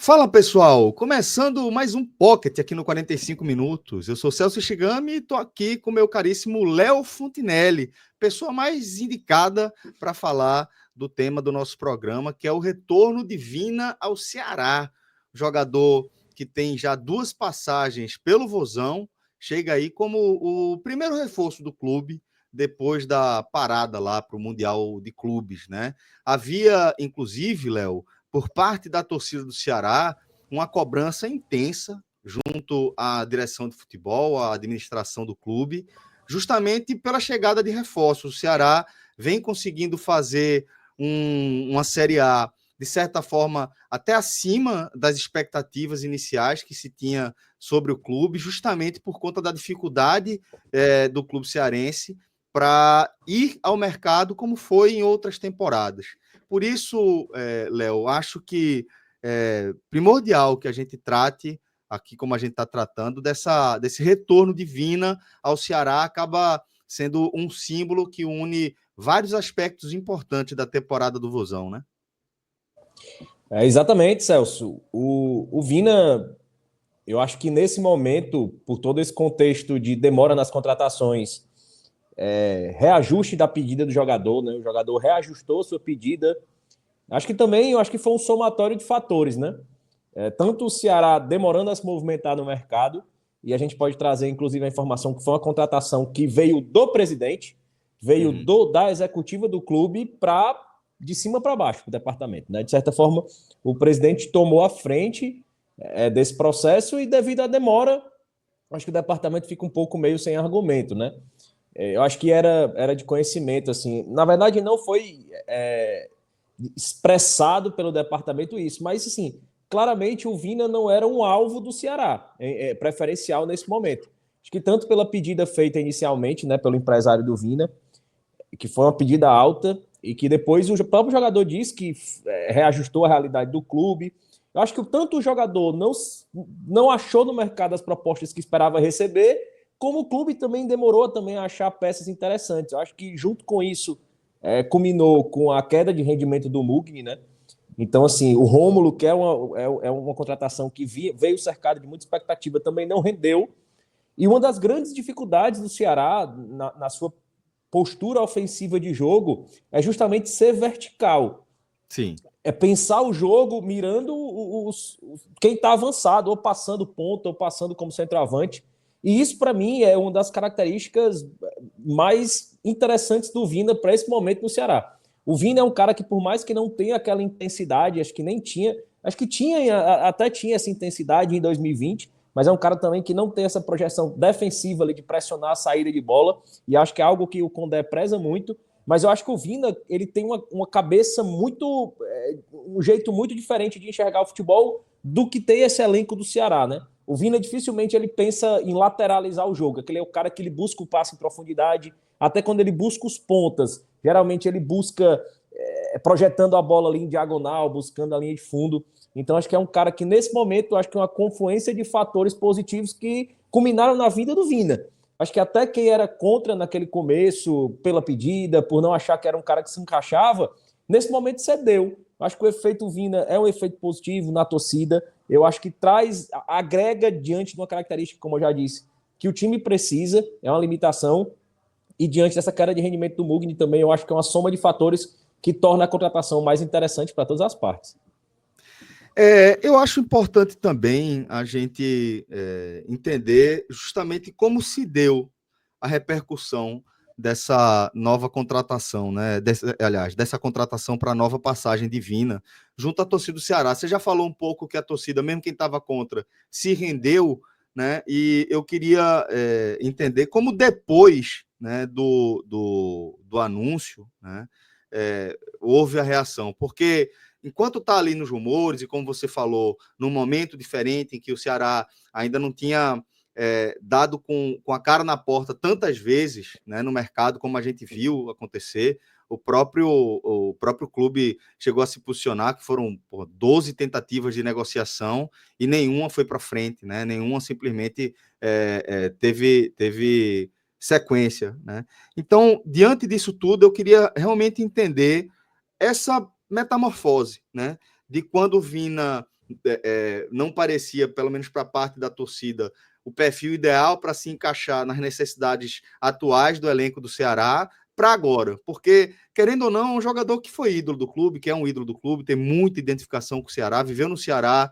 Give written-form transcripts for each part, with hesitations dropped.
Fala pessoal, começando mais um Pocket aqui no 45 Minutos. Eu sou Celso Shigami e estou aqui com o meu caríssimo Léo Fontinelli, pessoa mais indicada para falar do tema do nosso programa, que é o retorno de Vina ao Ceará. Jogador que tem já duas passagens pelo Vozão, chega aí como o primeiro reforço do clube depois da parada lá para o Mundial de Clubes, né? Havia, inclusive, Léo, por parte da torcida do Ceará, uma cobrança intensa junto à direção de futebol, à administração do clube, justamente pela chegada de reforços. O Ceará vem conseguindo fazer uma Série A, de certa forma, até acima das expectativas iniciais que se tinha sobre o clube, justamente por conta da dificuldade do clube cearense para ir ao mercado como foi em outras temporadas. Por isso, Léo, acho que é primordial que a gente trate, aqui como a gente está tratando, desse retorno de Vina ao Ceará, acaba sendo um símbolo que une vários aspectos importantes da temporada do Vozão, né? Exatamente, Celso. O Vina, eu acho que nesse momento, por todo esse contexto de demora nas contratações, reajuste da pedida do jogador, né? O jogador reajustou sua pedida. Acho que também, eu acho que foi um somatório de fatores, né? Tanto o Ceará demorando a se movimentar no mercado, e a gente pode trazer, inclusive, a informação que foi uma contratação que veio do presidente, veio da executiva do clube para de cima para baixo do departamento, né? De certa forma, o presidente tomou a frente desse processo e, devido à demora, acho que o departamento fica um pouco meio sem argumento, né? Eu acho que era de conhecimento, assim. Na verdade, não foi expressado pelo departamento isso, mas, assim, claramente o Vina não era um alvo do Ceará, preferencial nesse momento. Acho que tanto pela pedida feita inicialmente, né, pelo empresário do Vina, que foi uma pedida alta, e que depois o próprio jogador disse que reajustou a realidade do clube. Eu acho que tanto o jogador não achou no mercado as propostas que esperava receber, como o clube também demorou também a achar peças interessantes. Eu acho que junto com isso culminou com a queda de rendimento do Mugni, né? Então, assim, o Rômulo, que é uma contratação que veio cercado de muita expectativa, também não rendeu. E uma das grandes dificuldades do Ceará na sua postura ofensiva de jogo é justamente ser vertical. Sim. É pensar o jogo mirando quem está avançado, ou passando ponta, ou passando como centroavante. E isso, para mim, é uma das características mais interessantes do Vina para esse momento no Ceará. O Vina é um cara que, por mais que não tenha aquela intensidade, acho que nem tinha, acho que até tinha essa intensidade em 2020, mas é um cara também que não tem essa projeção defensiva ali de pressionar a saída de bola, e acho que é algo que o Condé preza muito. Mas eu acho que o Vina, ele tem uma cabeça muito, um jeito muito diferente de enxergar o futebol do que tem esse elenco do Ceará, né? O Vina dificilmente ele pensa em lateralizar o jogo, aquele é o cara que ele busca o passe em profundidade, até quando ele busca os pontas, geralmente ele busca projetando a bola ali em diagonal, buscando a linha de fundo. Então acho que é um cara que nesse momento, acho que é uma confluência de fatores positivos que culminaram na vida do Vina. Acho que até quem era contra naquele começo, pela pedida, por não achar que era um cara que se encaixava, nesse momento cedeu. Acho que o efeito Vina é um efeito positivo na torcida. Eu acho que agrega diante de uma característica, como eu já disse, que o time precisa, é uma limitação, e diante dessa queda de rendimento do Mugni também, eu acho que é uma soma de fatores que torna a contratação mais interessante para todas as partes. Eu acho importante também a gente entender justamente como se deu a repercussão dessa nova contratação, né? Dessa contratação para a nova passagem de Vina, junto à torcida do Ceará. Você já falou um pouco que a torcida, mesmo quem estava contra, se rendeu, né? E eu queria entender como depois, né, do anúncio, né, houve a reação, porque enquanto está ali nos rumores, e como você falou, num momento diferente em que o Ceará ainda não tinha dado com a cara na porta tantas vezes, né, no mercado, como a gente viu acontecer, o próprio clube chegou a se posicionar, que foram 12 tentativas de negociação e nenhuma foi para frente, né? Nenhuma simplesmente teve sequência, né? Então, diante disso tudo, eu queria realmente entender essa metamorfose, né? De quando o Vina não parecia, pelo menos para parte da torcida, o perfil ideal para se encaixar nas necessidades atuais do elenco do Ceará para agora, porque, querendo ou não, é um jogador que foi ídolo do clube, que é um ídolo do clube, tem muita identificação com o Ceará, viveu no Ceará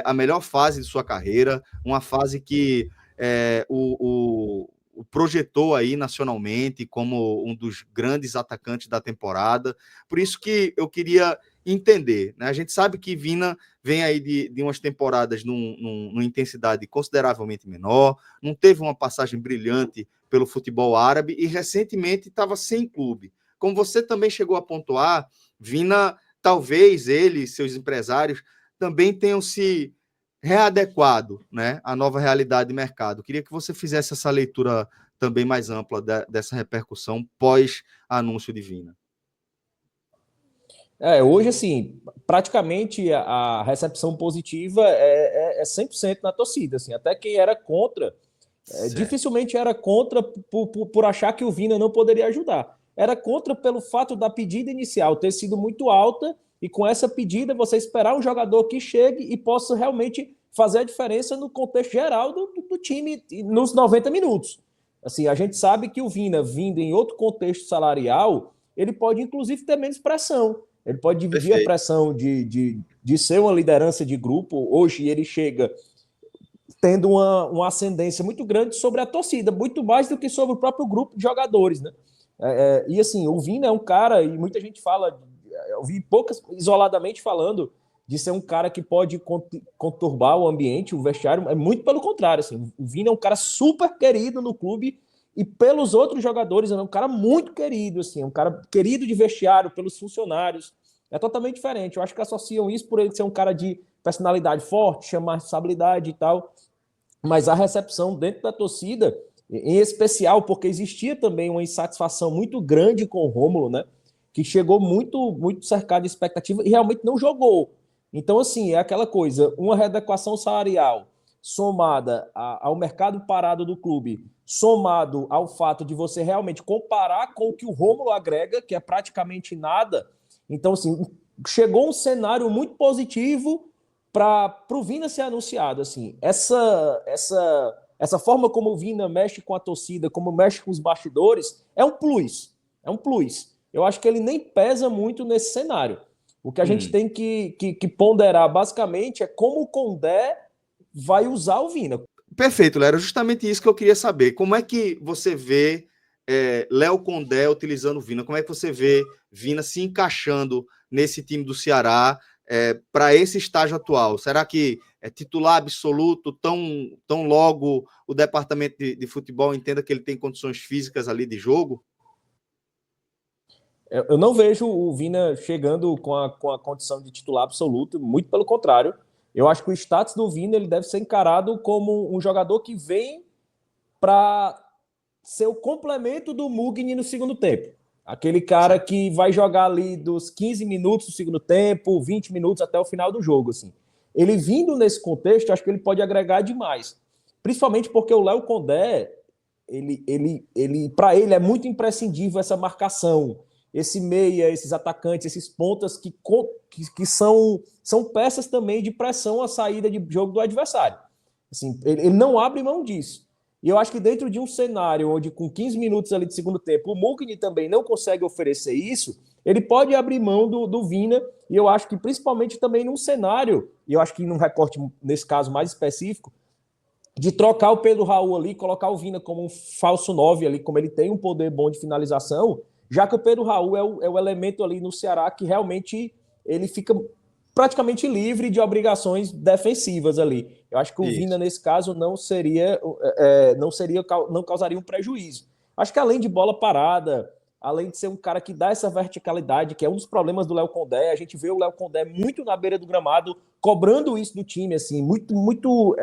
a melhor fase de sua carreira, uma fase que o projetou aí nacionalmente como um dos grandes atacantes da temporada. Por isso que eu queria entender, né? A gente sabe que Vina vem aí de umas temporadas numa intensidade consideravelmente menor, não teve uma passagem brilhante pelo futebol árabe e recentemente estava sem clube. Como você também chegou a pontuar, Vina, talvez ele e seus empresários também tenham se readequado, né, à nova realidade de mercado. Queria que você fizesse essa leitura também mais ampla dessa repercussão pós-anúncio de Vina. Hoje, assim, praticamente a recepção positiva é 100% na torcida. Assim, até quem era contra, dificilmente era contra por achar que o Vina não poderia ajudar. Era contra pelo fato da pedida inicial ter sido muito alta e com essa pedida você esperar um jogador que chegue e possa realmente fazer a diferença no contexto geral do time nos 90 minutos. Assim, a gente sabe que o Vina, vindo em outro contexto salarial, ele pode inclusive ter menos pressão. Ele pode dividir a pressão de ser uma liderança de grupo. Hoje ele chega tendo uma ascendência muito grande sobre a torcida, muito mais do que sobre o próprio grupo de jogadores, né? E assim, o Vina é um cara, e muita gente fala, eu vi poucas isoladamente falando de ser um cara que pode conturbar o ambiente, o vestiário, é muito pelo contrário, assim, o Vina é um cara super querido no clube e pelos outros jogadores, é um cara muito querido, assim, é um cara querido de vestiário, pelos funcionários, é totalmente diferente. Eu acho que associam isso por ele ser um cara de personalidade forte, chamar responsabilidade e tal, mas a recepção dentro da torcida, em especial porque existia também uma insatisfação muito grande com o Rômulo, né? Que chegou muito, muito cercado de expectativa e realmente não jogou. Então, assim, é aquela coisa, uma readequação salarial somada ao mercado parado do clube, somado ao fato de você realmente comparar com o que o Rômulo agrega, que é praticamente nada. Então, assim, chegou um cenário muito positivo para o Vina ser anunciado. Assim, essa forma como o Vina mexe com a torcida, como mexe com os bastidores, é um plus. É um plus. Eu acho que ele nem pesa muito nesse cenário. O que a gente tem que ponderar, basicamente, é como o Condé vai usar o Vina. Perfeito, Léo. Era justamente isso que eu queria saber. Como é que você vê Léo Condé utilizando o Vina? Como é que você vê Vina se encaixando nesse time do Ceará para esse estágio atual? Será que é titular absoluto, tão logo o departamento de futebol entenda que ele tem condições físicas ali de jogo? Eu não vejo o Vina chegando com a condição de titular absoluto, muito pelo contrário. Eu acho que o status do Vina ele deve ser encarado como um jogador que vem para ser o complemento do Mugni no segundo tempo. Aquele cara que vai jogar ali dos 15 minutos do segundo tempo, 20 minutos até o final do jogo. Assim. Ele vindo nesse contexto, acho que ele pode agregar demais. Principalmente porque o Léo Condé, para ele é muito imprescindível essa marcação, esse meia, esses atacantes, esses pontas que são peças também de pressão à saída de jogo do adversário. Assim, ele não abre mão disso. E eu acho que dentro de um cenário onde com 15 minutos ali de segundo tempo o Mugni também não consegue oferecer isso, ele pode abrir mão do Vina, e eu acho que principalmente também num cenário, e eu acho que num recorte nesse caso mais específico, de trocar o Pedro Raul ali, colocar o Vina como um falso 9 ali, como ele tem um poder bom de finalização, já que o Pedro Raul é o elemento ali no Ceará que realmente ele fica praticamente livre de obrigações defensivas ali. Eu acho que o Vina, nesse caso, não causaria um prejuízo. Acho que além de bola parada, além de ser um cara que dá essa verticalidade, que é um dos problemas do Léo Condé, a gente vê o Léo Condé muito na beira do gramado, cobrando isso do time, assim, muito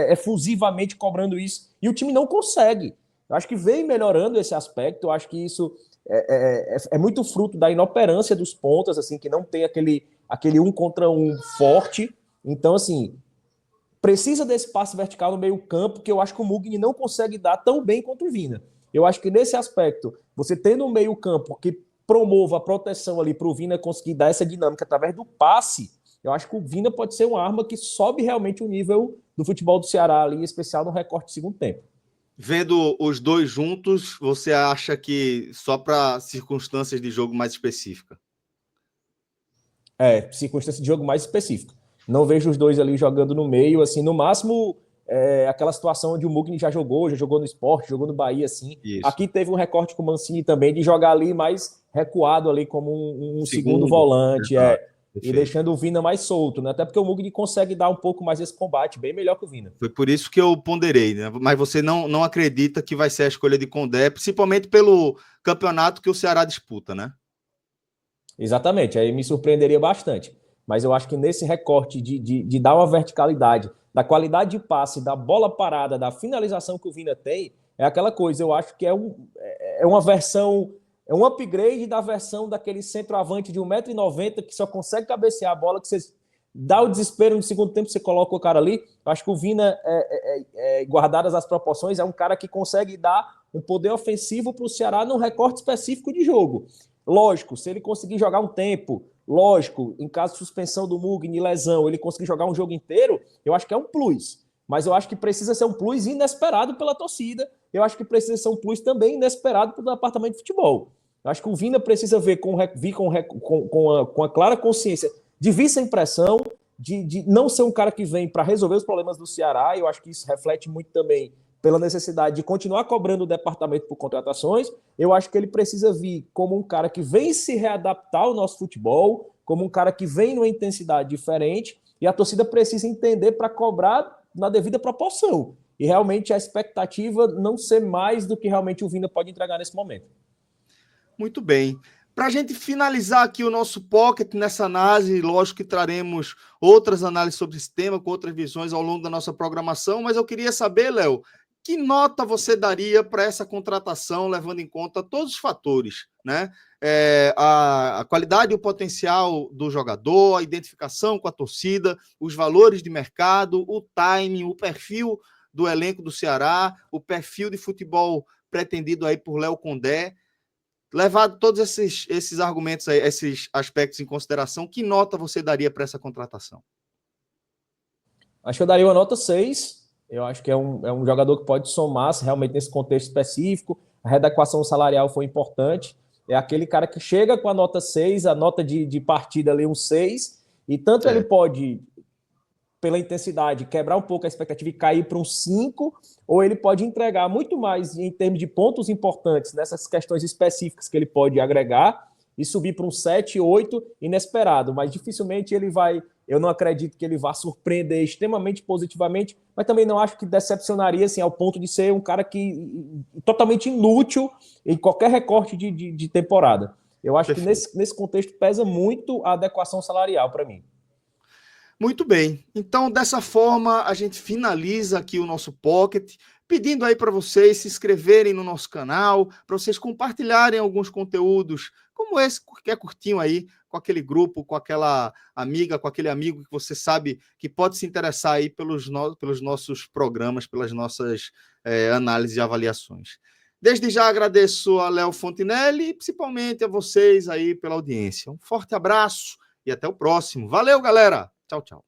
efusivamente cobrando isso, e o time não consegue. Eu acho que vem melhorando esse aspecto, eu acho que isso é muito fruto da inoperância dos pontas, assim, que não tem aquele 1 contra 1 forte. Então, assim, precisa desse passe vertical no meio campo, que eu acho que o Mugni não consegue dar tão bem quanto o Vina. Eu acho que nesse aspecto, você tendo um meio campo que promova a proteção ali para o Vina conseguir dar essa dinâmica através do passe, eu acho que o Vina pode ser uma arma que sobe realmente o nível do futebol do Ceará ali, em especial no recorte de segundo tempo. Vendo os dois juntos, você acha que só para circunstâncias de jogo mais específicas? Circunstância de jogo mais específica. Não vejo os dois ali jogando no meio, assim, no máximo aquela situação onde o Mugni já jogou no Sport, jogou no Bahia, assim. Isso. Aqui teve um recorte com o Mancini também, de jogar ali mais recuado ali como um segundo volante, e deixando o Vina mais solto, né? Até porque o Mugni consegue dar um pouco mais esse combate, bem melhor que o Vina. Foi por isso que eu ponderei, né? Mas você não acredita que vai ser a escolha de Condé, principalmente pelo campeonato que o Ceará disputa, né? Exatamente, aí me surpreenderia bastante. Mas eu acho que nesse recorte de dar uma verticalidade, da qualidade de passe, da bola parada, da finalização que o Vina tem, é aquela coisa, eu acho que é uma versão, é um upgrade da versão daquele centroavante de 1,90 m que só consegue cabecear a bola, que você dá o desespero no segundo tempo, você coloca o cara ali. Eu acho que o Vina, guardadas as proporções, é um cara que consegue dar um poder ofensivo para o Ceará num recorte específico de jogo. Lógico, se ele conseguir jogar um tempo, lógico, em caso de suspensão do Mugni, lesão, ele conseguir jogar um jogo inteiro, eu acho que é um plus. Mas eu acho que precisa ser um plus inesperado pela torcida. Eu acho que precisa ser um plus também inesperado pelo departamento de futebol. Eu acho que o Vina precisa vir com a clara consciência de vir sem pressão, de não ser um cara que vem para resolver os problemas do Ceará. Eu acho que isso reflete muito também pela necessidade de continuar cobrando o departamento por contratações. Eu acho que ele precisa vir como um cara que vem se readaptar ao nosso futebol, como um cara que vem numa intensidade diferente, e a torcida precisa entender para cobrar na devida proporção. E realmente a expectativa não ser mais do que realmente o Vina pode entregar nesse momento. Muito bem. Para a gente finalizar aqui o nosso Pocket nessa análise, lógico que traremos outras análises sobre esse tema, com outras visões ao longo da nossa programação, mas eu queria saber, Léo, que nota você daria para essa contratação, levando em conta todos os fatores, né? A qualidade e o potencial do jogador, a identificação com a torcida, os valores de mercado, o timing, o perfil do elenco do Ceará, o perfil de futebol pretendido aí por Léo Condé. Levado todos esses argumentos aí, esses aspectos em consideração, que nota você daria para essa contratação? Acho que eu daria uma nota 6. Eu acho que é um jogador que pode somar realmente nesse contexto específico. A readequação salarial foi importante. É aquele cara que chega com a nota 6, a nota de partida ali um 6, e tanto ele pode, pela intensidade, quebrar um pouco a expectativa e cair para um 5, ou ele pode entregar muito mais em termos de pontos importantes nessas questões específicas que ele pode agregar e subir para um 7, 8 inesperado, mas dificilmente ele vai, eu não acredito que ele vá surpreender extremamente positivamente, mas também não acho que decepcionaria assim, ao ponto de ser um cara que totalmente inútil em qualquer recorte de temporada. Eu acho que nesse contexto pesa muito a adequação salarial para mim. Muito bem, então dessa forma a gente finaliza aqui o nosso Pocket, pedindo aí para vocês se inscreverem no nosso canal, para vocês compartilharem alguns conteúdos como esse, que é curtinho aí, com aquele grupo, com aquela amiga, com aquele amigo que você sabe que pode se interessar aí pelos nossos programas, pelas nossas análises e avaliações. Desde já agradeço a Léo Fontinelli e principalmente a vocês aí pela audiência. Um forte abraço e até o próximo. Valeu, galera! Tchau, tchau.